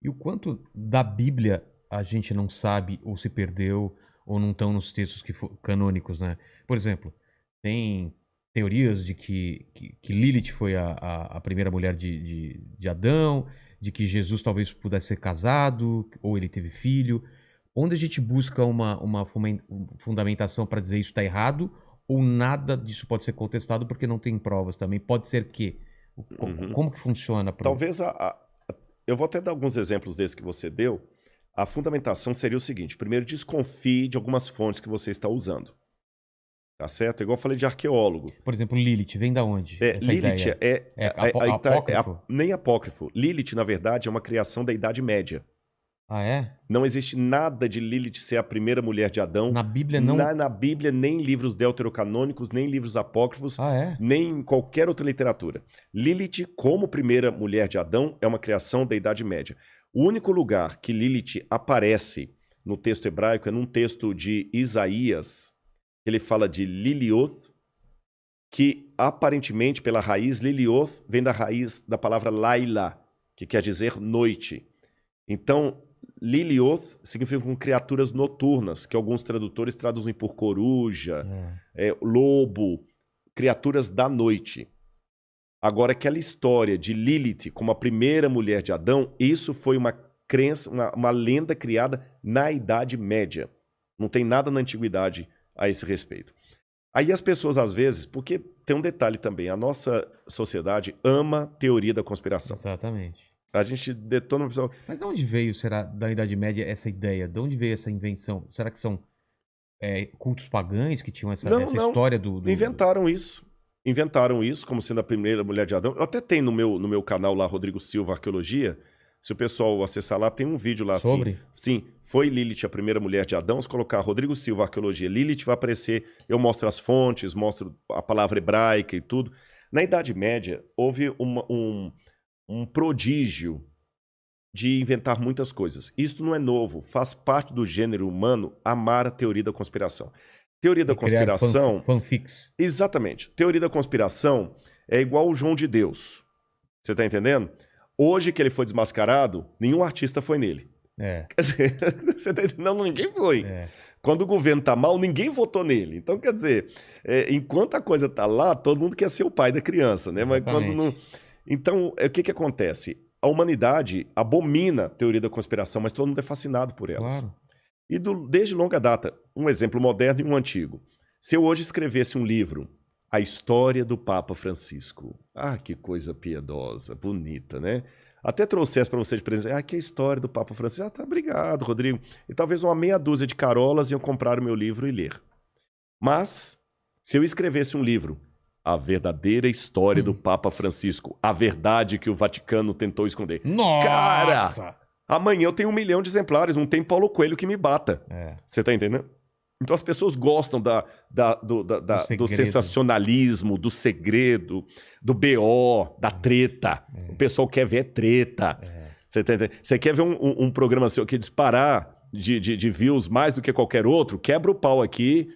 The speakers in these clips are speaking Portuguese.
E o quanto da Bíblia a gente não sabe ou se perdeu ou não estão nos textos canônicos, né? Por exemplo, tem teorias de que Lilith foi a primeira mulher de Adão, de que Jesus talvez pudesse ser casado ou ele teve filho. Onde a gente busca uma fundamentação para dizer isso está errado ou nada disso pode ser contestado porque não tem provas também? Pode ser que. Uhum. Como que funciona? Talvez eu vou até dar alguns exemplos desses que você deu. A fundamentação seria o seguinte: primeiro, desconfie de algumas fontes que você está usando. Tá certo? Igual eu falei de arqueólogo. Por exemplo, Lilith, vem da onde essa Lilith ideia? Apócrifo? nem apócrifo. Lilith, na verdade, é uma criação da Idade Média. Ah, é? Não existe nada de Lilith ser a primeira mulher de Adão. Na Bíblia não. Na Bíblia, nem em livros deuterocanônicos, nem em livros apócrifos, Ah, é? nem em qualquer outra literatura. Lilith, como primeira mulher de Adão, é uma criação da Idade Média. O único lugar que Lilith aparece no texto hebraico é num texto de Isaías, que ele fala de Lilioth, que aparentemente, pela raiz, Lilioth vem da raiz da palavra Laila, que quer dizer noite. Então, Lilioth significa com criaturas noturnas, que alguns tradutores traduzem por coruja, lobo, criaturas da noite. Agora, aquela história de Lilith como a primeira mulher de Adão, isso foi uma crença, uma lenda criada na Idade Média. Não tem nada na Antiguidade a esse respeito. Aí as pessoas, às vezes, porque tem um detalhe também, a nossa sociedade ama teoria da conspiração. Exatamente. A gente detona uma pessoa. Mas de onde veio, será, da Idade Média, essa ideia? De onde veio essa invenção? Será que são cultos pagães que tinham essa história do... Inventaram isso. Inventaram isso como sendo a primeira mulher de Adão. Eu até tenho no meu canal lá, Rodrigo Silva Arqueologia. Se o pessoal acessar lá, tem um vídeo lá sobre? Assim. Sim, foi Lilith a primeira mulher de Adão. Se colocar Rodrigo Silva Arqueologia, Lilith vai aparecer. Eu mostro as fontes, mostro a palavra hebraica e tudo. Na Idade Média, houve um prodígio de inventar muitas coisas. Isso não é novo, faz parte do gênero humano amar a teoria da conspiração. Teoria da conspiração... Fanfics. Exatamente. Teoria da conspiração é igual o João de Deus. Você tá entendendo? Hoje que ele foi desmascarado, nenhum artista foi nele. Quer dizer, você tá entendendo? Não, ninguém foi. Quando o governo tá mal, ninguém votou nele. Então, quer dizer, enquanto a coisa tá lá, todo mundo quer ser o pai da criança, né? Mas quando não... Então, o que acontece? A humanidade abomina a teoria da conspiração, mas todo mundo é fascinado por elas. Claro. E desde longa data, um exemplo moderno e um antigo. Se eu hoje escrevesse um livro, A História do Papa Francisco. Ah, que coisa piedosa, bonita, né? Até trouxesse para você de presente. Ah, que história do Papa Francisco. Ah, tá, obrigado, Rodrigo. E talvez uma meia dúzia de carolas iam comprar o meu livro e ler. Mas, se eu escrevesse um livro, A Verdadeira História do Papa Francisco, a verdade que o Vaticano tentou esconder. Nossa! Cara, amanhã eu tenho 1 milhão de exemplares, não tem Paulo Coelho que me bata. Você tá entendendo? Então as pessoas gostam do sensacionalismo, do segredo, do BO, da treta. O pessoal quer ver treta. Você tá entendendo? Você quer ver um programa seu que disparar de views mais do que qualquer outro? Quebra o pau aqui.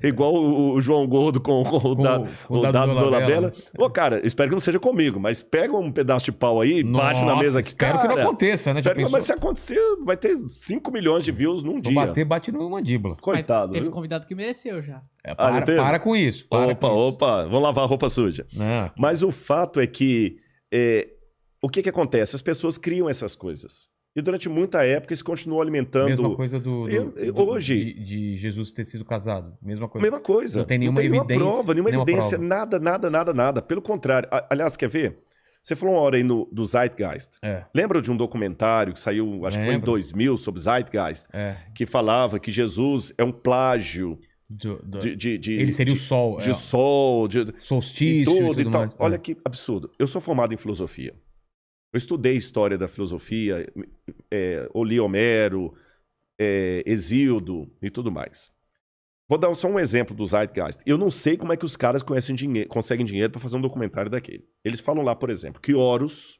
Igual o João Gordo com o dado do Dolabella. Ô, cara, espero que não seja comigo, mas pega um pedaço de pau aí, bate na mesa aqui. Espero que não aconteça, né? Mas se acontecer, vai ter 5 milhões de views num dia. Bate no mandíbula. Coitado. Teve convidado que mereceu já. Para com isso. Opa, vamos lavar a roupa suja. Mas o fato é que o que acontece? As pessoas criam essas coisas. E durante muita época isso continuou alimentando... Mesma coisa hoje de Jesus ter sido casado. Mesma coisa. Mesma coisa. Não tem nenhuma evidência. Prova, nenhuma evidência, prova. Nada. Pelo contrário. Aliás, quer ver? Você falou uma hora aí do Zeitgeist. Lembra de um documentário que saiu, acho que foi em 2000, sobre Zeitgeist? Que falava que Jesus é um plágio... ele seria o sol. De sol, solstício e tudo mais. Olha que absurdo. Eu sou formado em filosofia. Eu estudei história da filosofia, li Homero, Hesíodo e tudo mais. Vou dar só um exemplo do Zeitgeist. Eu não sei como é que os caras conseguem dinheiro para fazer um documentário daquele. Eles falam lá, por exemplo, que Horus...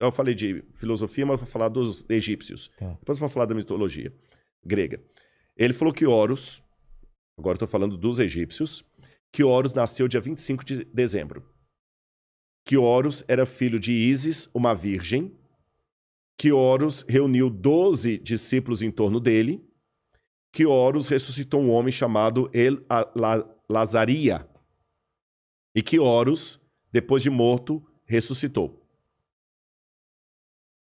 Eu falei de filosofia, mas vou falar dos egípcios. Depois vou falar da mitologia grega. Ele falou que Horus... Agora estou falando dos egípcios. Que Horus nasceu dia 25 de dezembro. Que Horus era filho de Ísis, uma virgem, que Horus reuniu 12 discípulos em torno dele, que Horus ressuscitou um homem chamado Lazaria, e que Horus, depois de morto, ressuscitou.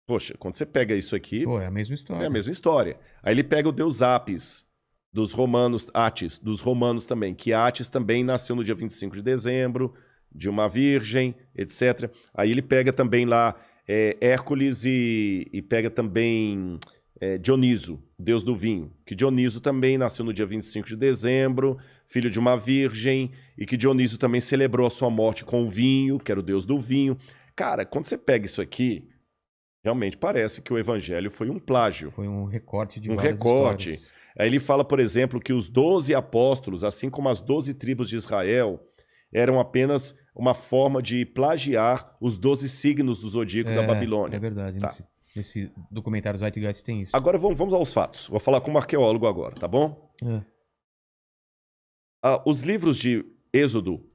Poxa, quando você pega isso aqui, Pô, é a mesma história. é a mesma história. Aí ele pega o deus Apis, dos romanos, Atis, dos romanos também, que Atis também nasceu no dia 25 de dezembro, de uma virgem, etc. Aí ele pega também lá Hércules e pega também Dioniso, deus do vinho, que Dioniso também nasceu no dia 25 de dezembro, filho de uma virgem, e que Dioniso também celebrou a sua morte com o vinho, que era o deus do vinho. Cara, quando você pega isso aqui, realmente parece que o evangelho foi um plágio. Foi um recorte de Um várias recorte. histórias. Aí ele fala, por exemplo, que os 12 apóstolos, assim como as 12 tribos de Israel, eram apenas uma forma de plagiar os 12 signos do zodíaco da Babilônia. É verdade. Tá. Nesse documentário Zeitgeist tem isso. Agora vamos aos fatos. Vou falar como arqueólogo agora, tá bom? Os livros de Êxodo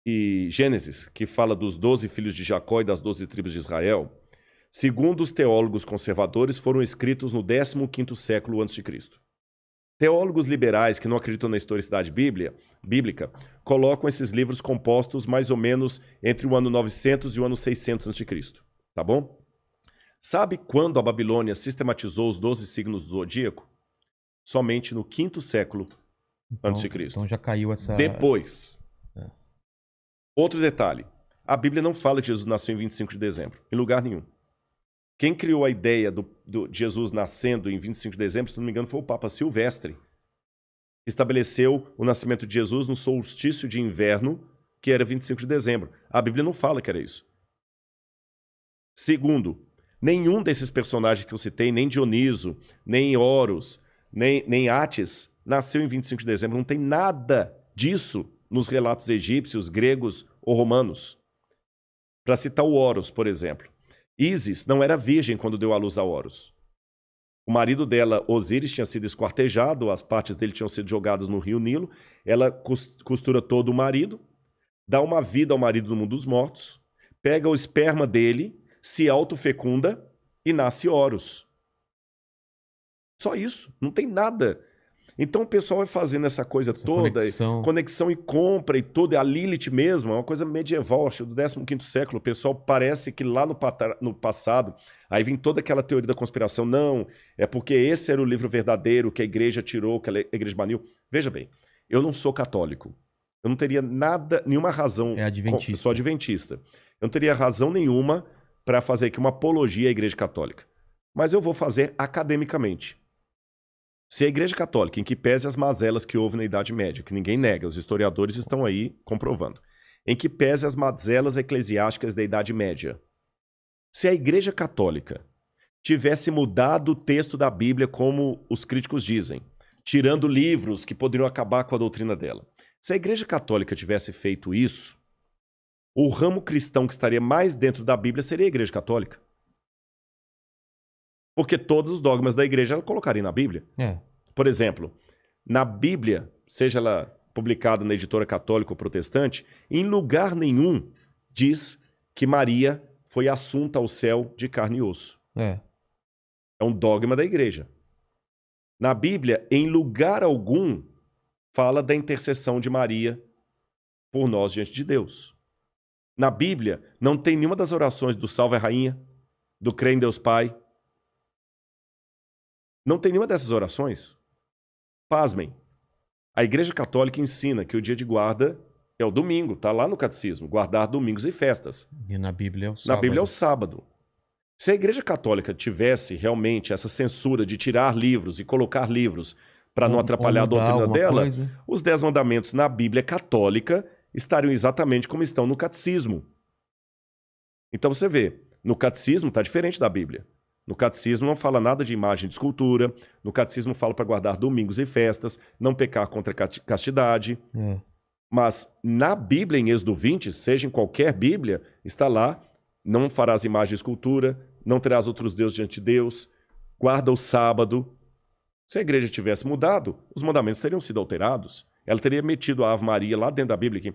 e Gênesis, que fala dos 12 filhos de Jacó e das 12 tribos de Israel, segundo os teólogos conservadores, foram escritos no 15º século a.C. Teólogos liberais que não acreditam na historicidade bíblica colocam esses livros compostos mais ou menos entre o ano 900 e o ano 600 a.C., tá bom? Sabe quando a Babilônia sistematizou os 12 signos do zodíaco? Somente no 5º século a.C. Então já caiu essa... Depois. Outro detalhe. A Bíblia não fala que Jesus nasceu em 25 de dezembro, em lugar nenhum. Quem criou a ideia de Jesus nascendo em 25 de dezembro, se não me engano, foi o Papa Silvestre. Estabeleceu o nascimento de Jesus no solstício de inverno, que era 25 de dezembro. A Bíblia não fala que era isso. Segundo, nenhum desses personagens que eu citei, nem Dioniso, nem Horus, nem Atis, nasceu em 25 de dezembro. Não tem nada disso nos relatos egípcios, gregos ou romanos. Para citar o Horus, por exemplo. Ísis não era virgem quando deu à luz a Horus. O marido dela, Osíris, tinha sido esquartejado, as partes dele tinham sido jogadas no rio Nilo. Ela costura todo o marido, dá uma vida ao marido do mundo dos mortos, pega o esperma dele, se autofecunda e nasce Horus. Só isso, não tem nada. Então o pessoal vai fazendo essa coisa toda, conexão e compra e tudo. A Lilith mesmo, é uma coisa medieval, acho, do 15º século. O pessoal parece que lá no passado, aí vem toda aquela teoria da conspiração. Não, é porque esse era o livro verdadeiro que a igreja tirou, que a igreja baniu. Veja bem, eu não sou católico. Eu não teria nenhuma razão... É adventista. Eu sou adventista. Eu não teria razão nenhuma para fazer aqui uma apologia à igreja católica. Mas eu vou fazer academicamente. Se a Igreja Católica, em que pese as mazelas que houve na Idade Média, que ninguém nega, os historiadores estão aí comprovando, em que pese as mazelas eclesiásticas da Idade Média, se a Igreja Católica tivesse mudado o texto da Bíblia como os críticos dizem, tirando livros que poderiam acabar com a doutrina dela, se a Igreja Católica tivesse feito isso, o ramo cristão que estaria mais dentro da Bíblia seria a Igreja Católica. Porque todos os dogmas da igreja ela colocaria na Bíblia. Por exemplo, na Bíblia, seja ela publicada na editora católica ou protestante, em lugar nenhum diz que Maria foi assunta ao céu de carne e osso. É um dogma da igreja. Na Bíblia, em lugar algum, fala da intercessão de Maria por nós diante de Deus. Na Bíblia, não tem nenhuma das orações do Salve a Rainha, do Crê em Deus Pai. Não tem nenhuma dessas orações. Pasmem. A Igreja Católica ensina que o dia de guarda é o domingo, tá lá no catecismo, guardar domingos e festas. E na Bíblia é o sábado. Na Bíblia é o sábado. Se a Igreja Católica tivesse realmente essa censura de tirar livros e colocar livros para não atrapalhar a doutrina dela, os 10 mandamentos na Bíblia católica estariam exatamente como estão no catecismo. Então você vê, no catecismo está diferente da Bíblia. No catecismo não fala nada de imagem de escultura, no catecismo fala para guardar domingos e festas, não pecar contra a castidade. Mas na Bíblia, em Êxodo 20, seja em qualquer Bíblia, está lá, não farás imagem de escultura, não terás outros deuses diante de Deus, guarda o sábado. Se a igreja tivesse mudado, os mandamentos teriam sido alterados. Ela teria metido a Ave Maria lá dentro da Bíblia. Que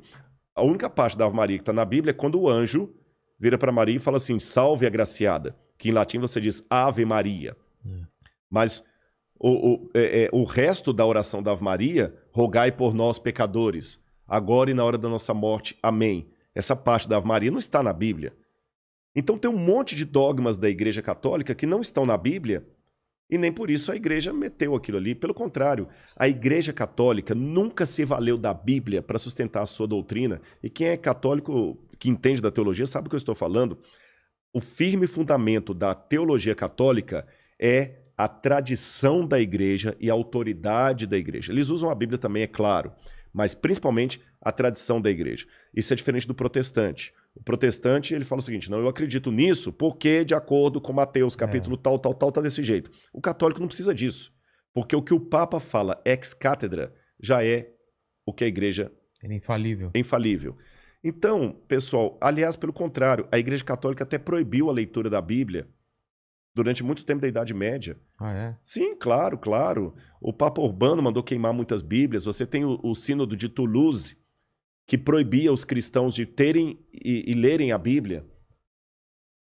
a única parte da Ave Maria que está na Bíblia é quando o anjo vira para Maria e fala assim, salve agraciada. que em latim você diz Ave Maria. Mas o resto da oração da Ave Maria, rogai por nós pecadores, agora e na hora da nossa morte. Amém. Essa parte da Ave Maria não está na Bíblia. Então tem um monte de dogmas da Igreja Católica que não estão na Bíblia e nem por isso a Igreja meteu aquilo ali. Pelo contrário, a Igreja Católica nunca se valeu da Bíblia para sustentar a sua doutrina. E quem é católico, que entende da teologia, sabe o que eu estou falando. O firme fundamento da teologia católica é a tradição da Igreja e a autoridade da Igreja. Eles usam a Bíblia também, é claro, mas principalmente a tradição da Igreja. Isso é diferente do protestante. O protestante, ele fala o seguinte, não, eu acredito nisso porque, de acordo com Mateus, capítulo tal, tá desse jeito. O católico não precisa disso, porque o que o Papa fala ex cátedra já é o que a Igreja... É infalível. É infalível. Então, pessoal, aliás, pelo contrário, a Igreja Católica até proibiu a leitura da Bíblia durante muito tempo da Idade Média. Ah, é? Sim, claro, claro. O Papa Urbano mandou queimar muitas Bíblias. Você tem o Sínodo de Toulouse, que proibia os cristãos de terem e lerem a Bíblia.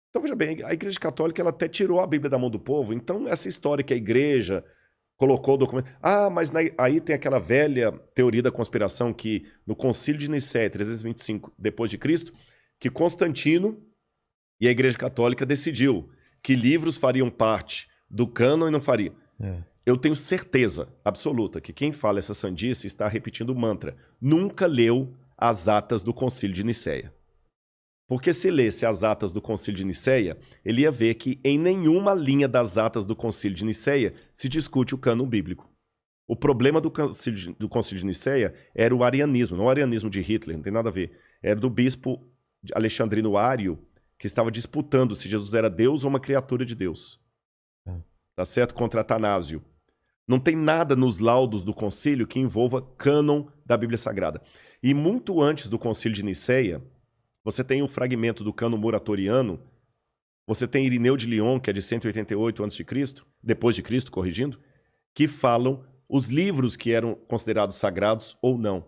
Então, veja bem, a Igreja Católica ela até tirou a Bíblia da mão do povo. Então, essa história que a Igreja colocou o documento... Ah, mas aí tem aquela velha teoria da conspiração que no Concílio de Nicéia, 325 depois de Cristo, que Constantino e a Igreja Católica decidiu que livros fariam parte do cânon e não faria. Eu tenho certeza absoluta que quem fala essa sandice está repetindo o mantra. Nunca leu as atas do Concílio de Nicéia. Porque se lesse as atas do Concílio de Nicéia, ele ia ver que em nenhuma linha das atas do Concílio de Nicéia se discute o cânon bíblico. O problema do Concílio de Nicéia era o arianismo, não o arianismo de Hitler, não tem nada a ver. Era do bispo Alexandrino Ário, que estava disputando se Jesus era Deus ou uma criatura de Deus. Tá certo? Contra Atanásio. Não tem nada nos laudos do concílio que envolva cânon da Bíblia Sagrada. E muito antes do Concílio de Nicéia, você tem um fragmento do cânon muratoriano, você tem Irineu de Lyon, que é de 188 a.C., depois de Cristo, corrigindo, que falam os livros que eram considerados sagrados ou não.